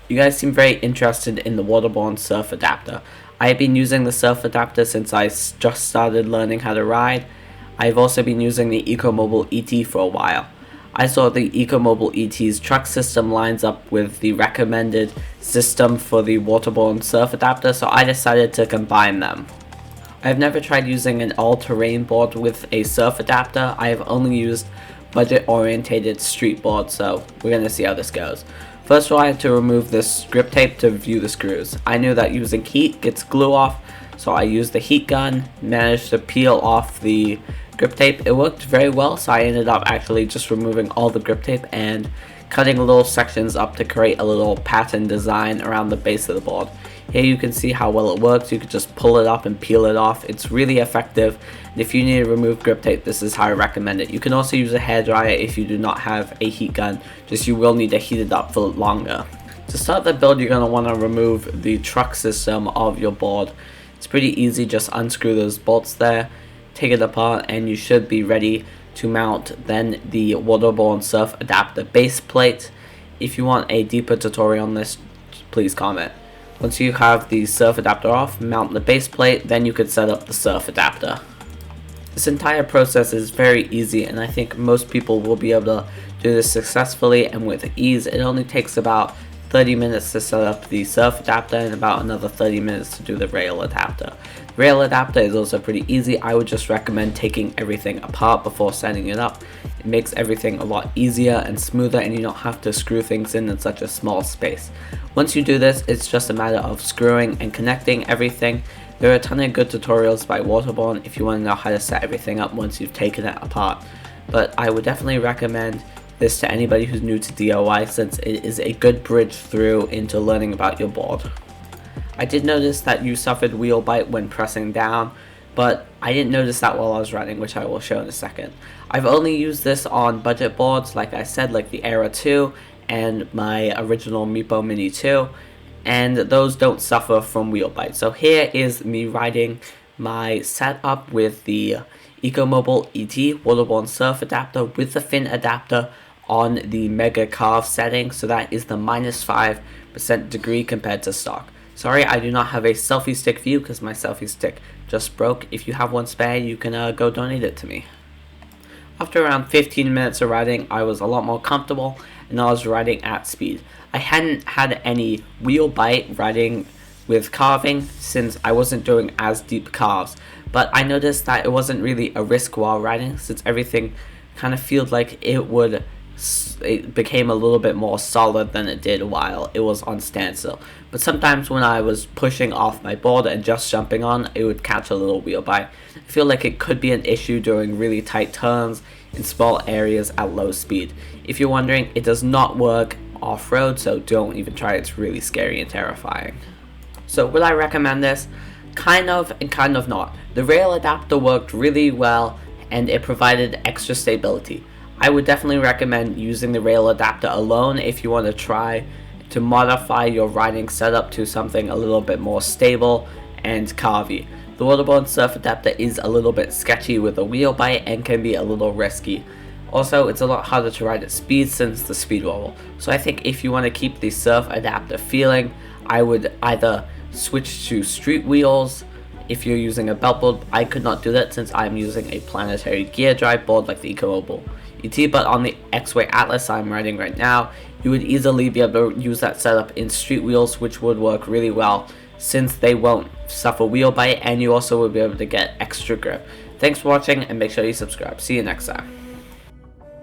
You guys seem very interested in the Waterborne surf adapter. I have been using the surf adapter since I just started learning how to ride. I've also been using the Ecomoble ET for a while. I saw the Ecomoble ET's truck system lines up with the recommended system for the Waterborne surf adapter, so I decided to combine them. I've never tried using an all-terrain board with a surf adapter. I have only used budget-orientated street boards, so we're going to see how this goes. First of all, I had to remove this grip tape to view the screws. I knew that using heat gets glue off, so I used the heat gun, managed to peel off the grip tape. It worked very well, so I ended up actually just removing all the grip tape and cutting little sections up to create a little pattern design around the base of the board. Here you can see how well it works. You can just pull it up and peel it off. It's really effective, and if you need to remove grip tape, this is how I recommend it. You can also use a hairdryer if you do not have a heat gun, just you will need to heat it up for longer. To start the build, you're going to want to remove the truck system of your board. It's pretty easy, just unscrew those bolts there, take it apart, and you should be ready to mount then the Waterborne surf adapter base plate. If you want a deeper tutorial on this, please comment. Once you have the surf adapter off, mount the base plate, then you could set up the surf adapter. This entire process is very easy, and I think most people will be able to do this successfully and with ease. It only takes about 30 minutes to set up the surf adapter and about another 30 minutes to do the rail adapter. The rail adapter is also pretty easy. I would just recommend taking everything apart before setting it up. It makes everything a lot easier and smoother, and you don't have to screw things in such a small space. Once you do this, it's just a matter of screwing and connecting everything. There are a ton of good tutorials by Waterborne if you want to know how to set everything up once you've taken it apart. But I would definitely recommend this to anybody who's new to DIY, since it is a good bridge through into learning about your board. I did notice that you suffered wheel bite when pressing down, but I didn't notice that while I was riding, which I will show in a second. I've only used this on budget boards, like I said, like the Era 2 and my original Meepo Mini 2, and those don't suffer from wheel bite. So here is me riding my setup with the Ecomoble ET Waterborne surf adapter with the fin adapter on the mega carve setting, so that is the -5% degree compared to stock. Sorry, I do not have a selfie stick view because my selfie stick just broke. If you have one spare, you can go donate it to me. After around 15 minutes of riding, I was a lot more comfortable and I was riding at speed. I hadn't had any wheel bite riding with carving since I wasn't doing as deep carves, but I noticed that it wasn't really a risk while riding, since everything kind of felt like it became a little bit more solid than it did while it was on standstill. But sometimes when I was pushing off my board and just jumping on, it would catch a little wheel bite. I feel like it could be an issue during really tight turns in small areas at low speed. If you're wondering, it does not work off-road, so don't even try. It's really scary and terrifying. So would I recommend this? Kind of and kind of not. The rail adapter worked really well and it provided extra stability. I would definitely recommend using the rail adapter alone if you want to try to modify your riding setup to something a little bit more stable and carvy. The Waterborne surf adapter is a little bit sketchy with a wheel bite and can be a little risky. Also, it's a lot harder to ride at speed since the speed wobble. So I think if you want to keep the surf adapter feeling, I would either switch to street wheels. If you're using a belt board, I could not do that since I'm using a planetary gear drive board like the Ecomoble ET, but on the X-Way Atlas I'm riding right now, you would easily be able to use that setup in street wheels, which would work really well since they won't suffer wheel bite, and you also will be able to get extra grip. Thanks for watching, and make sure you subscribe. See you next time.